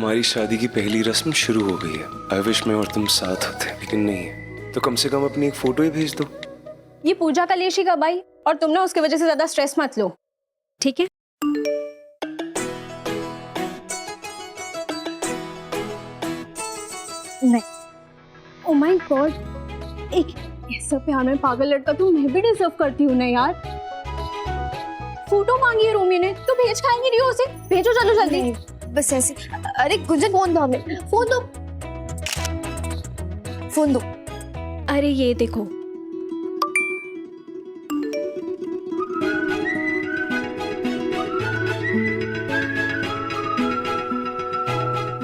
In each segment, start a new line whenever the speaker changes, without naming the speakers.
हमारी शादी की पहली रस्म शुरू हो गई है। आई विश मैं और तुम साथ होते, लेकिन नहीं है। तो कम से कम अपनी एक फोटो ही भेज दो।
ये पूजा का लेशी कब आई, और तुम ना उसकी वजह से ज्यादा स्ट्रेस मत लो, ठीक है? नहीं, ओ माय गॉड, एक ऐसा प्यार में पागल लड़का तो मैं भी डिजर्व करती हूँ ना यार। फोटो मांगी है रोमी ने, तो भेज खाएंगे नहीं उसे? भेजो चलो जल्दी।
बस ऐसे। अरे गुंजन फोन दो हमें, फोन दो, फोन दो।
अरे ये देखो,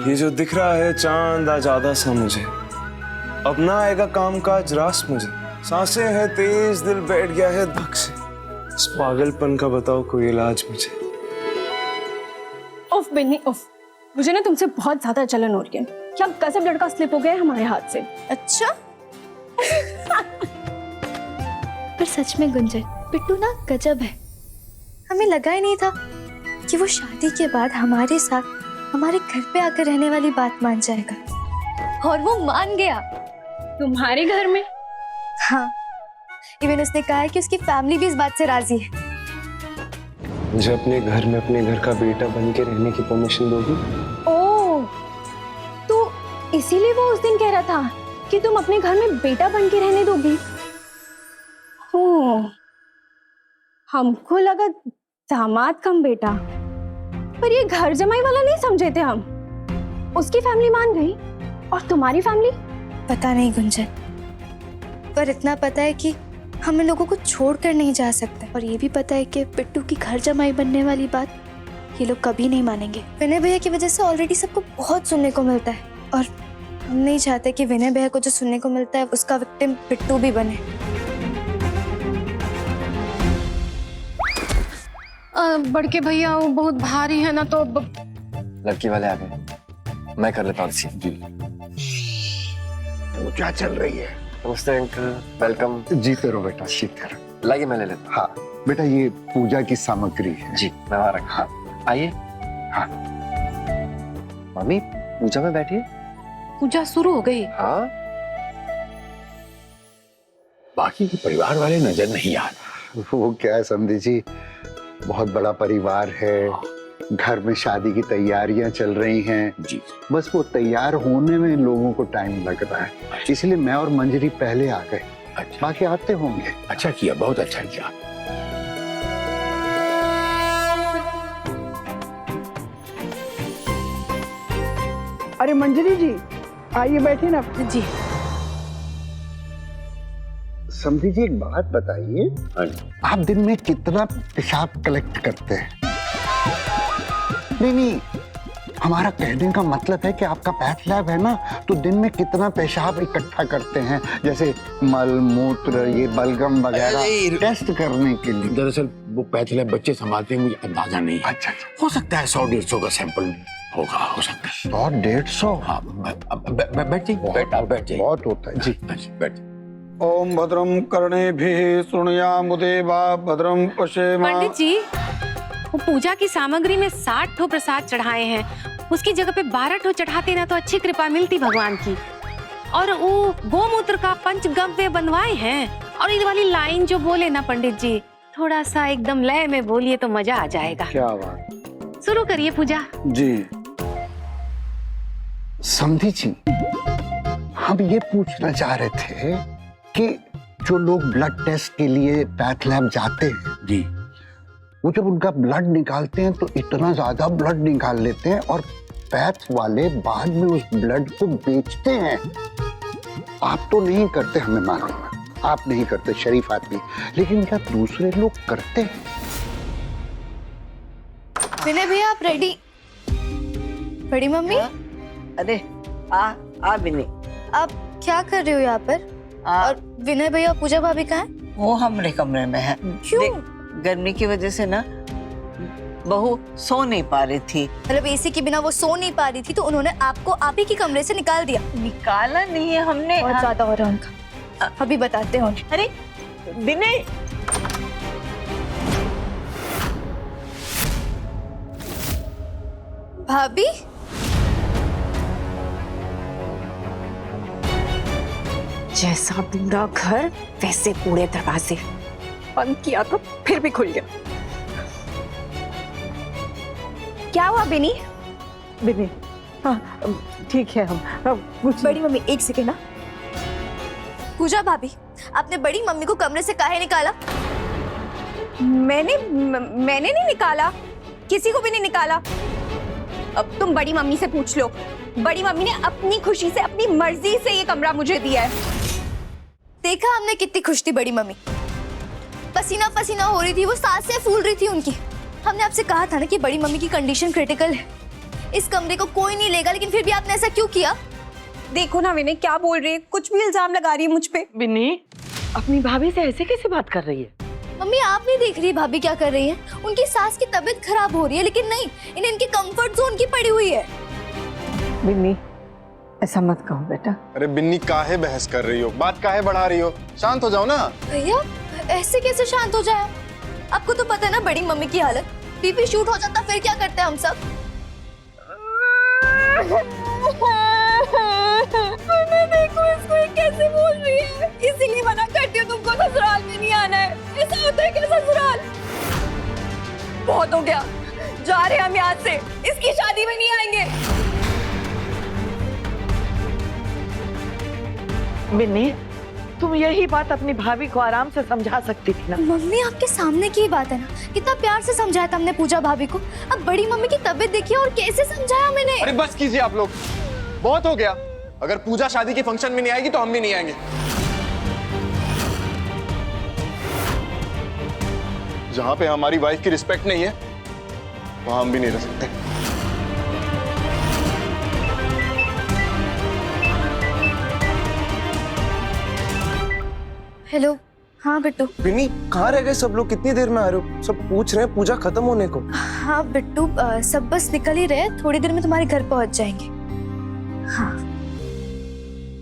ये जो दिख रहा है चांद आज आधा सा मुझे, अब ना आएगा काम काज रास मुझे। सांसें है तेज, दिल बैठ गया है धक से। इस पागलपन का बताओ कोई इलाज मुझे।
उफ बिन्नी उफ, मुझे ना तुमसे बहुत ज्यादा जलन हो रही है। क्या गजब लड़का स्लिप हो गया है हमारे हाथ से।
अच्छा पर सच में गुंजन, पिट्टू ना गजब है। हमें लगा ही नहीं था कि वो शादी के बाद हमारे साथ हमारे घर पे आकर रहने वाली बात मान जाएगा, और वो मान गया।
तुम्हारे घर में?
हाँ, इवन उसने कहा है कि उसकी फैमिली भी इस बात से राजी है।
मुझे अपने घर में अपने घर का बेटा बन के रहने की परमिशन दोगी?
ओह, तो इसीलिए वो उस दिन कह रहा था कि तुम अपने घर में बेटा बन के रहने दोगी। हमको लगा दामाद कम बेटा, पर ये घर जमाई वाला नहीं समझे थे हम। उसकी फैमिली मान गई, और तुम्हारी फैमिली?
पता नहीं गुंजन, पर इतना पता है कि हम इन लोगों को छोड़कर नहीं जा सकते, और ये भी पता है कि पिट्टू की घर जमाई बनने वाली बात ये लोग कभी नहीं मानेंगे। विनय भैया की वजह से ऑलरेडी सबको बहुत सुनने को मिलता है, और हम नहीं चाहते कि विनय भैया को जो सुनने को मिलता है उसका विक्टिम पिट्टू भी बने।
बड़के भैया वो बहुत भारी है ना, तो
लड़की वाले आ गए, मैं कर लेता हूँ रिसीव। जी
वो क्या चल रही है?
नमस्ते अंकल, वेलकम।
जीते रहो बेटा, शीत करो।
लाइए मैं ले लेता
हाँ बेटा, ये पूजा की सामग्री है।
जी मैं वहाँ रखा।
हाँ
आइए।
हाँ
मम्मी पूजा में बैठिए।
पूजा शुरू हो गई?
हाँ।
बाकी के परिवार वाले नजर नहीं आ रहे। वो क्या है समधी जी, बहुत बड़ा परिवार है, घर में शादी की तैयारियां चल रही हैं जी। बस वो तैयार होने में लोगों को टाइम लग रहा है, इसलिए मैं और मंजरी पहले आ गए। अच्छा। बाकी आते होंगे।
अच्छा किया, बहुत अच्छा किया।
अरे मंजरी जी, आइए बैठिए ना।
जी
समधी जी एक बात बताइए, आप दिन में कितना पेशाब कलेक्ट करते हैं? नहीं, हमारा कहने का मतलब है कि आपका पैथ लैब है ना, तो दिन में कितना पेशाब इकट्ठा करते हैं, जैसे मल मूत्र ये बलगम वगैरह टेस्ट करने के लिए।
दरअसल वो पैथ लैब बच्चे संभालते हैं, मुझे अंदाजा नहीं है।
अच्छा,
हो सकता है 100-150 का सैंपल होगा, हो सकता है।
100-150?
हाँ बैठ जाइए।
बहुत होता है जी।
बैठ।
ओम भद्रम कर्णेभिः शृणुयामुदेवा भद्रम पश्येमा।
पंडित जी, वो पूजा की सामग्री में 60 ठो प्रसाद चढ़ाए हैं, उसकी जगह पे 12 ठो चढ़ाते ना तो अच्छी कृपा मिलती भगवान की। और वो गोमूत्र का पंचगव्य बनवाए हैं, और ये वाली लाइन जो बोले ना पंडित जी, थोड़ा सा एकदम लय में बोलिए तो मजा आ जाएगा।
क्या बात।
शुरू करिए पूजा।
जी समधी जी, हम ये पूछना चाह रहे थे कि जो लोग ब्लड टेस्ट के लिए पैथ लैब जाते हैं
जी,
वो जब उनका ब्लड निकालते हैं तो इतना ज्यादा ब्लड निकाल लेते हैं, और पैथ वाले बाद में उस ब्लड को बेचते हैं। आप तो नहीं करते, हमें मालूम है, आप नहीं करते, शरीफ आदमी, लेकिन क्या दूसरे लोग करते हैं?
विनय भैया आप रेडी? बड़ी मम्मी?
अरे आ बिनी,
आप क्या कर रहे हो यहाँ पर? और विनय भैया पूजा भाभी कहाँ हैं?
वो हमारे कमरे में है।
क्यों?
देख, गर्मी की वजह से ना बहू सो नहीं पा रही थी।
मतलब एसी के बिना वो सो नहीं पा रही थी, तो उन्होंने आपको आप ही के कमरे से निकाल दिया?
निकाला नहीं है हमने।
बहुत ज्यादा हो रहा है उनका, अभी बताते हैं उन्हें।
अरे विनय,
भाभी
जैसा पूरा घर वैसे पूरे दरवाजे।
बंद किया तो फिर भी खुल गया। क्या हुआ बिनी?
बिनी, हाँ ठीक है, हम कुछ
बड़ी मम्मी एक सेकेंड ना। पूजा भाभी, आपने बड़ी मम्मी को कमरे से काहे निकाला?
मैंने नहीं निकाला, किसी को भी नहीं निकाला। अब तुम बड़ी मम्मी से पूछ लो। बड़ी मम्मी ने अपनी खुशी से, अपनी मर्जी से ये कमरा मुझे दिया है।
देखा हमने कितनी खुश थी बड़ी मम्मी, पसीना पसीना हो रही थी, वो सांसें फूल रही थी उनकी। हमने आपसे कहा था ना कि बड़ी मम्मी की कंडीशन क्रिटिकल है, इस कमरे को कोई नहीं लेगा, लेकिन फिर भी आपने ऐसा क्यों किया?
देखो ना विनय क्या बोल रही है, कुछ भी इल्जाम लगा रही है मुझ पे।
बिनी अपनी भाभी से ऐसे कैसे बात कर रही है?
मम्मी आप नहीं देख रही भाभी क्या कर रही हैं? उनकी सास की तबीयत खराब हो रही है, लेकिन नहीं, इन्हें इनकी कंफर्ट जोन की पड़ी हुई है।
बिन्नी ऐसा मत कहो बेटा।
अरे बिन्नी काहे बहस कर रही हो, बात काहे बढ़ा रही हो, शांत हो जाओ ना।
भैया ऐसे कैसे शांत हो जाए? आपको तो पता है ना बड़ी मम्मी की हालत, बीपी शूट हो जाता फिर क्या करते हैं हम सब? देखो इसको कैसे बोल रही है, इसीलिए मना करती हूँ तुमको ससुराल में नहीं आना है। ऐसा होता है क्या ससुराल? बहुत हो गया, जा रहे हम यहाँ से, इसकी शादी में नहीं आएंगे।
बिन्नी तुम यही बात अपनी भाभी को आराम से समझा सकती थी ना।
मम्मी आपके सामने की बात है ना, कितना प्यार से समझाया था हमने पूजा भाभी को। अब बड़ी मम्मी की तबीयत देखिए और कैसे समझाया मैंने।
अरे बस कीजिए आप लोग, बहुत हो गया। अगर पूजा शादी के फंक्शन में नहीं आएगी तो हम भी नहीं आएंगे। जहां पे हमारी वाइफ की रिस्पेक्ट नहीं है वहां हम भी नहीं रह सकते।
हेलो, हाँ बिट्टू।
बिन्नी कहाँ रह गए सब लोग, कितनी देर में आ रहे हो? सब पूछ रहे हैं पूजा खत्म होने को।
हाँ बिट्टू, सब बस निकल ही रहे, थोड़ी देर में तुम्हारे घर पहुंच जाएंगे। हाँ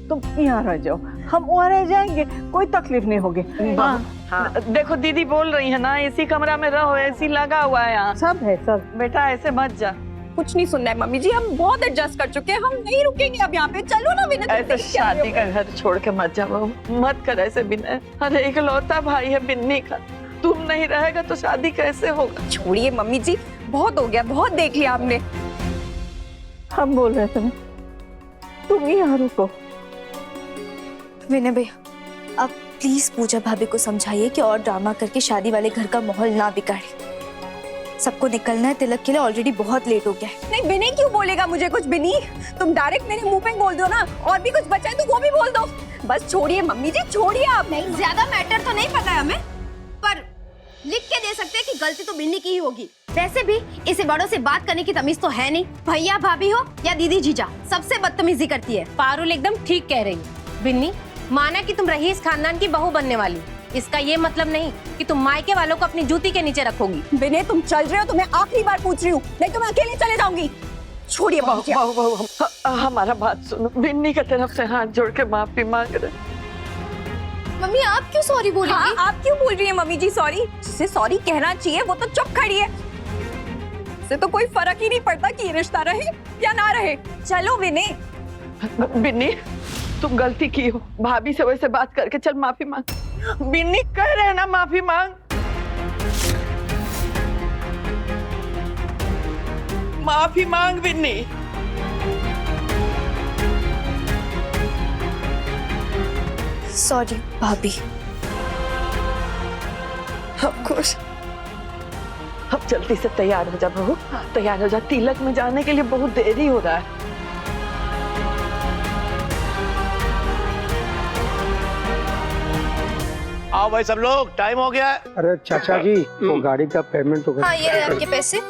तुम यहाँ रह जाओ, हम वहाँ रह जाएंगे, कोई तकलीफ नहीं होगी। हाँ। देखो दीदी बोल रही है ना, इसी कमरा में रहो, एसी लगा हुआ है यहाँ, सब है सब। बेटा ऐसे मत जा।
कुछ नहीं सुनना है मम्मी जी, हम बहुत एडजस्ट कर चुके हैं, हम नहीं रुकेंगे अब यहाँ पे। चलो ना विनय,
ऐसे शादी का घर छोड़ के मत जाओ, मत कर ऐसे बिना। अरे इकलौता भाई है बिन्नी का, तुम नहीं रहेगा तो शादी कैसे होगा?
छोड़िए मम्मी जी, बहुत हो गया, बहुत देख लिया आपने।
हम बोल रहे थे तुम ही यहाँ रुको।
विनय भैया आप प्लीज पूजा भाभी को समझाइए कि और ड्रामा करके शादी वाले घर का माहौल ना बिगाड़े। सबको निकलना है तिलक के लिए, ऑलरेडी बहुत लेट हो गया है।
नहीं विनय क्यों बोलेगा मुझे कुछ? बिनी तुम डायरेक्ट मेरे मुंह पे बोल दो ना, और भी कुछ बचा है तो वो भी बोल दो। बस छोड़िए मम्मी जी, छोड़िए आप।
नहीं ज्यादा मैटर तो नहीं पता है हमें, पर लिख के दे सकते हैं कि गलती तो बिन्नी की ही होगी। वैसे भी इसे बड़ों से बात करने की तमीज तो है नहीं, भैया भाभी हो या दीदी जीजा, सबसे बदतमीजी करती है।
पारुल एकदम ठीक कह रही। बिन्नी माना कि तुम रईस खानदान की बहू बनने वाली, इसका ये मतलब नहीं कि तुम मायके वालों को अपनी जूती के नीचे रखोगी।
विनय तुम चल रहे हो तो मैं आखिरी बार पूछ रही हूँ, नहीं तो मैं अकेले चले जाऊंगी। छोड़िए
हमारा बात सुनो, बिन्नी की तरफ से हाथ जोड़ के माफी मांग रहे।
मम्मी आप क्यों सॉरी बोल रही
हैं? आप क्यों बोल रही है मम्मी जी सॉरी? जिसे सॉरी कहना चाहिए वो तो चुप खड़ी है। इससे तो कोई फर्क ही नहीं पड़ता कि ये रिश्ता रहे या ना रहे। चलो विनय।
बिन्नी तुम गलती की हो, भाभी से वैसे बात करके चल माफी मांग। बिन्नी कह रहे ना माफी मांग, माफी मांग बिन्नी।
सॉरी भाभी।
अब खुश, अब जल्दी से तैयार हो जा बहू, तैयार हो जा, तिलक में जाने के लिए बहुत देरी हो रहा है।
आओ भाई सब लोग, टाइम हो गया है।
अरे चाचा जी वो गाड़ी का पेमेंट तो
हाँ ये रहे आपके पैसे,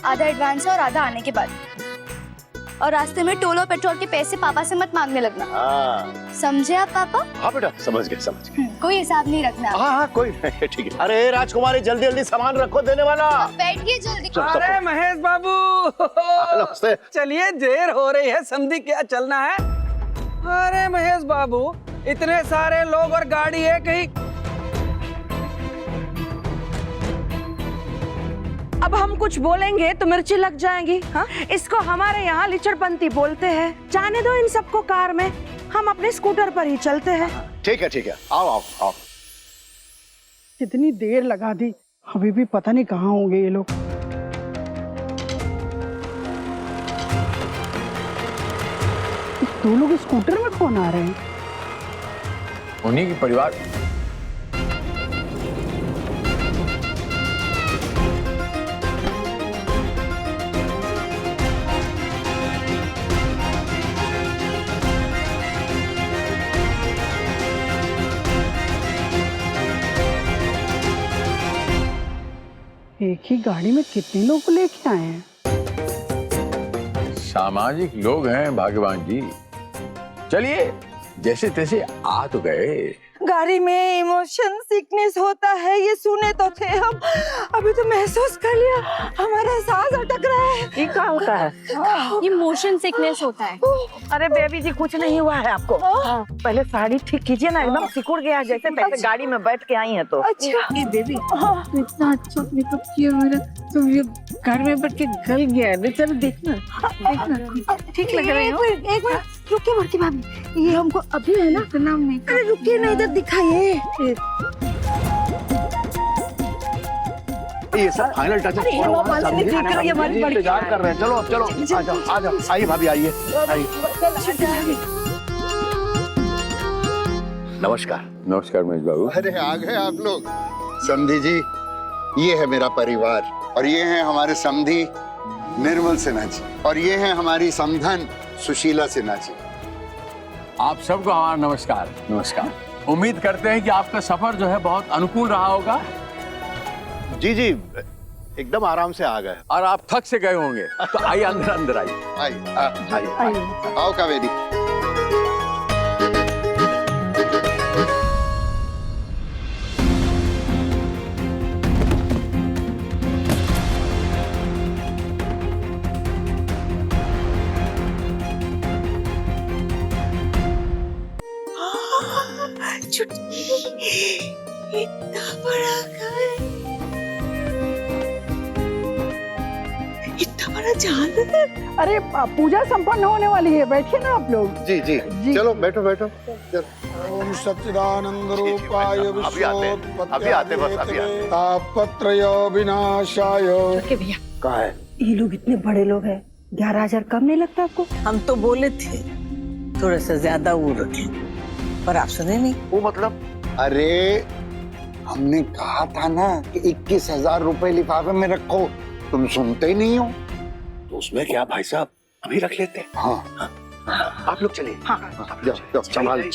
आधा एडवांस है और आधा आने के बाद। और रास्ते में टोल और पेट्रोल के पैसे पापा से मत मांगने लगना। समझे आप पापा?
हाँ बेटा समझ गए समझ गए।
कोई हिसाब नहीं रखना।
हाँ कोई नहीं, ठीक है। अरे राजकुमारी जल्दी जल्दी सामान रखो देने वाला।
बैठिए जल्दी।
अरे महेश बाबू चलिए, देर हो रही है, समझी क्या चलना है? अरे महेश बाबू इतने सारे लोग और गाड़ी है कहीं।
अब हम कुछ बोलेंगे तो मिर्ची लग जाएंगी। हाँ? इसको हमारे यहाँ लिचड़पंती बोलते हैं। जाने दो इन सबको कार में।
हम अपने स्कूटर पर ही चलते हैं।
ठीक है, आओ आओ आओ।
कितनी देर लगा दी, अभी भी पता नहीं कहाँ होंगे ये लोग। दो लोग स्कूटर में कौन आ रहे हैं?
उन्हीं की परिवार।
एक ही गाड़ी में कितने लोग लेके आए हैं?
सामाजिक लोग हैं भाग्यवान जी। चलिए जैसे तैसे आ तो गए।
गाड़ी में इमोशन सिकनेस होता है, ये सुने तो थे हम, अभी तो महसूस कर लिया, हमारा सांस अटक रहा है। ये क्या होता है?
ये मोशन सिकनेस होता है।
अरे बेबी जी कुछ नहीं हुआ है आपको। पहले साड़ी ठीक कीजिए ना, एकदम सिकुड़ गया जैसे पहले गाड़ी में बैठ के आई है तो। अच्छा
ये बेबी इतना अच्छा मेकअप किया मेरा, तो ये घर में बैठ के गल गया है। चलो देखना ठीक लग रहे हो।
एक मिनट रुकिए बड़की भाभी, ये हमको अभी है ना इतना मेकअप। अरे रुकिए ना, इधर दिखाइए।
ये सब फाइनल टच इंतजार कर रहे हैं। चलो अब चलो, आ जाओ आइए भाभी, आइए। नमस्कार।
नमस्कार महेश बाबू।
अरे आ गए आप लोग। समधी जी, ये है मेरा परिवार, और ये है हमारे समधी निर्मल सिन्हा जी, और ये है हमारी समधन सुशीला सिन्हा जी।
आप सबको हमारा नमस्कार। नमस्कार। उम्मीद करते हैं कि आपका सफर जो है बहुत अनुकूल रहा होगा।
जी जी, एकदम आराम से आ गए।
और आप थक से गए होंगे, तो आइए अंदर आइए।
आइए आओ कावेरी।
इतना बड़ा घर, इतना बड़ा जाल।
अरे पूजा संपन्न होने वाली है, बैठिए ना आप लोग।
जी जी, चलो बैठो बैठो।
ओम सच्चिदानंद रूपाय
अभी आते बस अभी आते।
तापत्रय विनाशाय।
भैया
कहाँ है?
ये लोग इतने बड़े लोग हैं, 11,000 कम नहीं लगता आपको? हम तो बोले थे थोड़ा सा ज्यादा वो रखे, पर आप सुने नहीं।
वो मतलब? अरे हमने कहा था ना कि 21,000 रुपए लिफाफे में रखो, तुम सुनते ही नहीं हो।
तो उसमें क्या भाई साहब, अभी रख लेते हैं।
हाँ
आप लोग चलिए।
जाओ संभाल।
आइए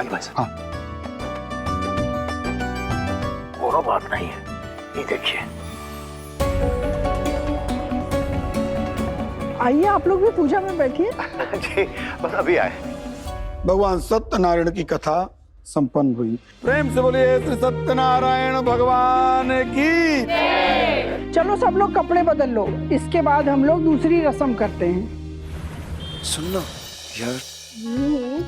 भाई साहब।
हाँ
और बात नहीं है, ये देखिए।
आइए आप लोग भी पूजा में बैठिए।
जी बस अभी आए।
भगवान सत्यनारायण की कथा संपन्न हुई। प्रेम से बोलिए श्री सत्यनारायण भगवान की।
चलो सब लोग कपड़े बदल लो, इसके बाद हम लोग दूसरी रस्म करते हैं।
सुनना यार।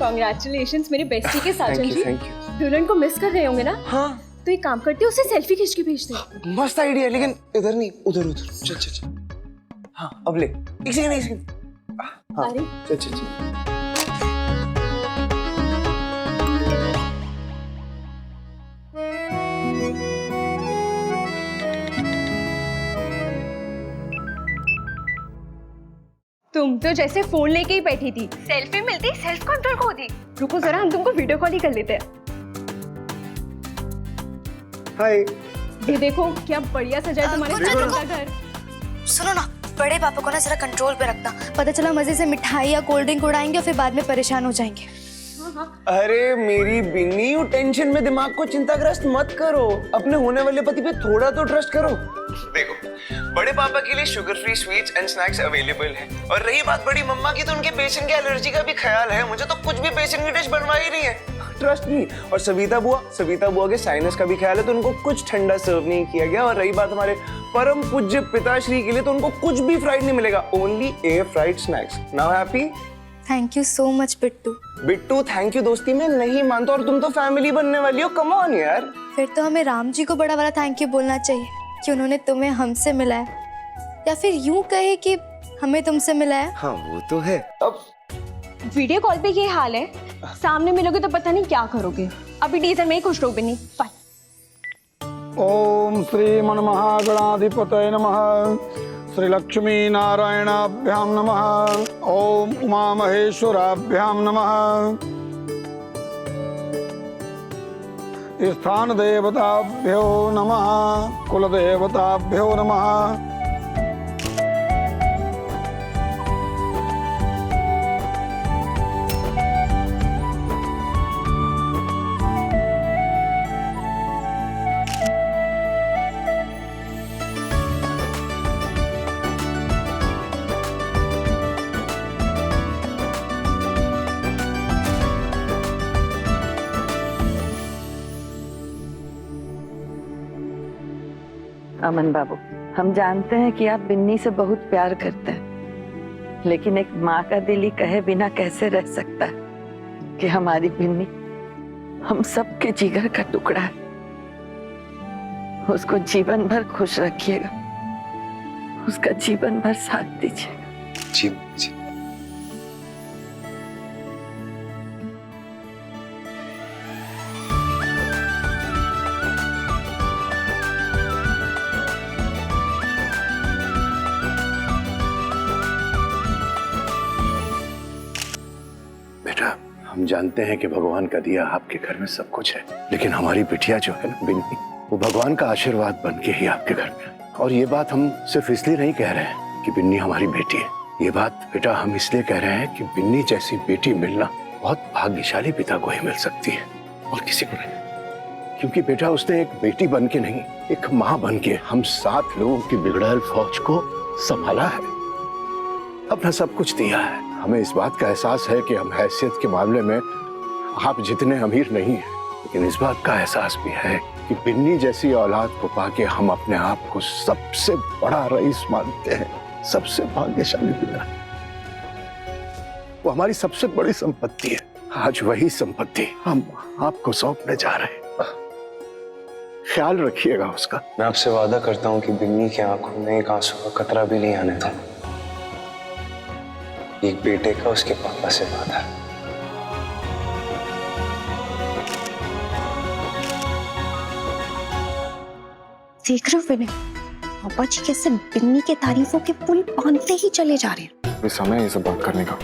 कांग्रेचुलेशंस मेरे बेस्टी के साजन जी।
Thank you.
दुल्हन को मिस कर रहे होंगे ना?
हाँ
तो एक काम करती हूँ, उसे सेल्फी खींच के भेज दे।
मस्त आइडिया, लेकिन इधर नहीं, उधर उधर। चल चल चल। हाँ अब ले, एक सेकंड। हाँ चल चल चल।
तुम तो जैसे फोन लेके ही बैठी थी, सेल्फी मिलती सेल्फ कंट्रोल खो दी। रुको जरा, हम तुमको वीडियो कॉल ही कर लेते हैं।
हाय।
ये देखो क्या बढ़िया सजा है तुम्हारे
कुंजन,
का घर।
सुनो ना, बड़े पापा को ना जरा कंट्रोल पे रखना। पता चला मजे से मिठाई या कोल्ड ड्रिंक उड़ाएंगे और फिर बाद में परेशान हो जाएंगे।
अरे मेरी बिन्नी, टेंशन में दिमाग को चिंताग्रस्त मत करो। अपने होने वाले पति पे थोड़ा तो ट्रस्ट करो। देखो, बड़े पापा के लिए sugar free sweets and snacks available है, और रही बात बड़ी मम्मा की, तो उनके बेसन के एलर्जी का भी ख्याल है। मुझे तो कुछ भी बेसन की डिश बनवा ही नहीं है, ट्रस्ट मी। और सविता बुआ के साइनस का भी ख्याल है, तो उनको कुछ ठंडा सर्व नहीं किया गया। और रही बात हमारे परम पूज्य पिताश्री के लिए, तो उनको कुछ भी फ्राइड नहीं मिलेगा, only air fried snacks. Now happy?
Thank you so much Bittu.
Bittu thank you दोस्ती में नहीं मानता, और तुम तो फैमिली बनने वाली हो। कम ऑन यार।
फिर तो हमें राम जी को बड़ा वाला थैंक यू बोलना चाहिए कि उन्होंने तुम्हें हमसे मिलाया, या फिर यूं कहे कि हमें तुमसे मिलाया।
हाँ वो तो है। अब
वीडियो कॉल पे ये हाल है, सामने मिलोगे तो पता नहीं क्या करोगे। अभी टीजर में ही खुश रहो बिन्नी। बाय।
ओम श्री मन महागणाधिपतये नमः। श्री लक्ष्मी नारायणाभ्याम नमः। ओम उमा महेश्वराभ्याम नमः। स्थान देवताभ्यो नमः। कुल देवताभ्यो नमः।
अमन बाबू, हम जानते हैं कि आप बिन्नी से बहुत प्यार करते हैं, लेकिन एक माँ का दिल ही कहे बिना कैसे रह सकता है कि हमारी बिन्नी हम सबके जिगर का टुकड़ा है। उसको जीवन भर खुश रखिएगा, उसका जीवन भर साथ दीजिएगा।
जी जी।
बेटा, हम जानते हैं कि भगवान का दिया आपके घर में सब कुछ है, लेकिन हमारी बिटिया जो है ना बिन्नी, वो भगवान का आशीर्वाद बन के ही आपके घर में है। और ये बात हम सिर्फ इसलिए नहीं कह रहे हैं कि बिन्नी हमारी बेटी है, ये बात बेटा हम इसलिए कह रहे हैं कि बिन्नी जैसी बेटी मिलना बहुत भाग्यशाली पिता को ही मिल सकती है और किसी को नहीं। क्योंकि बेटा उसने एक बेटी बन के नहीं, एक माँ बन के हम 7 लोगों की बिगड़ैल फौज को संभाला है, अपना सब कुछ दिया है। हमें इस बात का एहसास है कि हम हैसियत के मामले में आप जितने अमीर नहीं हैं, लेकिन इस बात का एहसास भी है कि बिन्नी जैसी औलाद को पाके हम अपने आप को सबसे बड़ा रईस मानते हैं, सबसे भाग्यशाली पिता। वो हमारी सबसे बड़ी संपत्ति है। आज वही संपत्ति हम आपको सौंपने जा रहे हैं, ख्याल रखिएगा उसका।
मैं आपसे वादा करता हूँ कि बिन्नी की आंखों में एक आंसू का कतरा भी नहीं आने दूंगा। एक बेटे का उसके पापा से वादा है।
देख रहे हो विनय, पापा जी कैसे बिन्नी के तारीफों के पुल बांधते ही चले जा रहे हैं।
ये समय है ये सब बात करने का।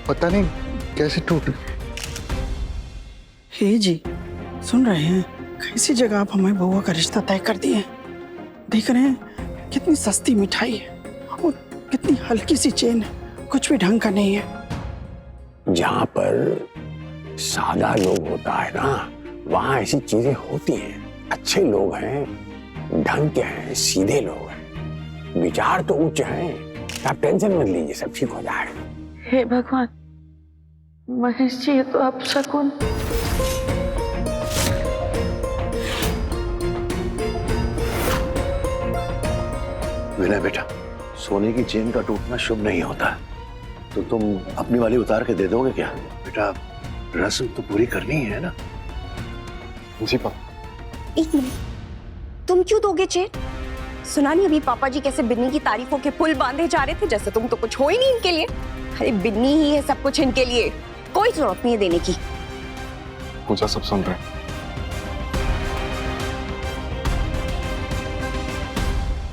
पता नहीं कैसे टूट।
हे जी, सुन रहे हैं? कैसी जगह आप हमारी बउआ का रिश्ता तय कर दिए हैं। देख रहे हैं कितनी सस्ती मिठाई है और कितनी हल्की सी चेन है, कुछ भी ढंग का नहीं है।
जहाँ पर सादा लोग होता है ना, वहाँ ऐसी चीजें होती हैं। अच्छे लोग हैं, ढंग के हैं, सीधे लोग हैं, विचार तो उच्च हैं। आप टेंशन मत लीजिए, सब ठीक हो जाएगा।
हे भगवान, महेश जी, ये तो आप शकुन।
विनय बेटा, सोने की चेन का टूटना शुभ नहीं होता, तो तुम अपनी वाली उतार के दे दोगे क्या? बेटा, रस्म तो पूरी करनी है ना।
जी पापा।
एक मिनट, तुम क्यों दोगे चेन? सुना नहीं अभी पापा जी कैसे बिन्नी की तारीफों के पुल बांधे जा रहे थे, जैसे तुम तो कुछ हो ही नहीं इनके लिए। अरे बिन्नी ही है सब कुछ इनके लिए, कोई जरूरत नहीं है देने की।
पूजा सब सुन रहे हैं।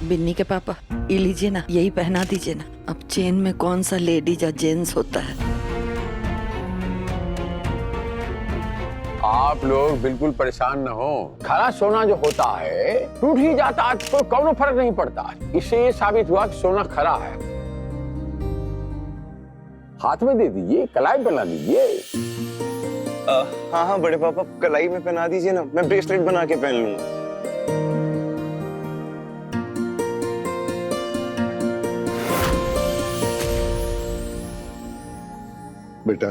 बिन्नी के पापा, ये लीजिए ना, यही पहना दीजिए ना। अब चेन में कौन सा लेडीज या जेंट्स होता है।
आप लोग बिल्कुल परेशान न हो। खरा सोना जो होता है टूट ही जाता है, तो कोई फर्क नहीं पड़ता। इससे ये साबित हुआ कि सोना खरा है। हाथ में दे दीजिए, कलाई बना दीजिए।
हाँ हाँ बड़े पापा, कलाई में पहना दीजिए ना, मैं ब्रेसलेट बना के पहन लूंगा।
बेटा,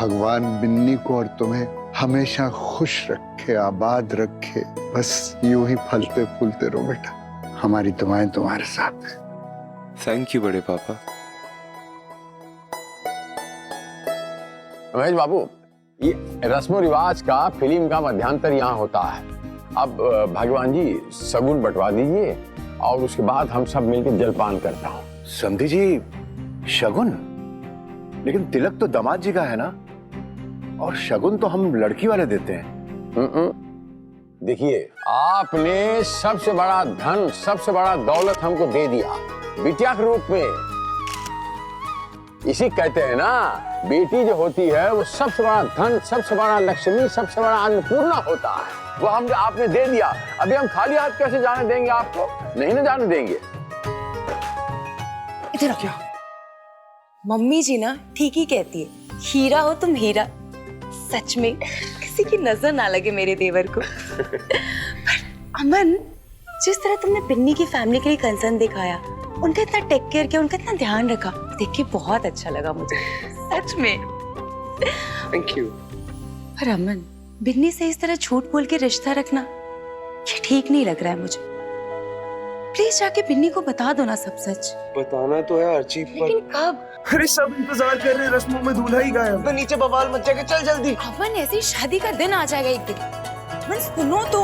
भगवान बिन्नी को और तुम्हें हमेशा खुश रखे। रखे, आबाद रखे, बस यूं ही फलते फूलते रहो बेटा। हमारी दुआएं तुम्हारे साथ हैं।
थैंक यू बड़े पापा।
महेश बाबू, ये रस्म रिवाज का फिल्म का मध्यांतर यहाँ होता है। अब भगवान जी सगुन बंटवा दीजिए और उसके बाद हम सब मिलकर जलपान करता हूँ।
समधी जी, शगुन? लेकिन तिलक तो दामाद जी का है ना, और शगुन तो हम लड़की वाले देते हैं।
देखिए, आपने सबसे बड़ा धन, सबसे बड़ा दौलत हमको दे दिया बिटिया के रूप में। इसी कहते हैं ना, बेटी जो होती है वो सबसे बड़ा धन, सबसे बड़ा लक्ष्मी, सबसे बड़ा अन्नपूर्णा होता है। वो हम आपने दे दिया, अभी हम खाली हाथ कैसे जाने देंगे आपको? नहीं ना जाने देंगे।
इधर क्या? मम्मी जी ना ठीक ही कहती है, हीरा हो तुम हीरा। सच में किसी की नजर ना लगे मेरे देवर को। पर अमन, जिस तरह तुमने बिन्नी की फैमिली के लिए कंसर्न दिखाया, उनका इतना टेक केयर किया, उनका इतना ध्यान रखा, देख के बहुत अच्छा लगा मुझे, सच में।
Thank you.
पर अमन, बिन्नी से इस तरह झूठ बोल के रिश्ता रखना ये ठीक नहीं लग रहा है मुझे। प्लीज जाके बिन्नी को बता दो ना सब सच।
बताना तो है अर्ची,
लेकिन कब?
अरे सब इंतजार कर रहे हैं, रस्मों में दूल्हा ही गायब।
तो नीचे बवाल मच जाएगा, चल जल्दी।
अमन, ऐसी शादी का दिन आ जाएगा एक दिन। अमन सुनो तो।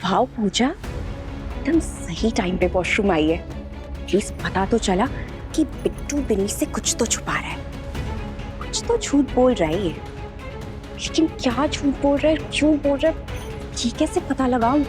वाह पूजा, एकदम सही टाइम पे वॉशरूम आई है। प्लीज पता तो चला कि बिट्टू बिन्नी से कुछ तो छुपा रहा है, कुछ तो झूठ बोल रहा है ये। लेकिन क्या झूठ बोल रहा है, क्यों बोल रहा है, ये कैसे पता लगाऊं?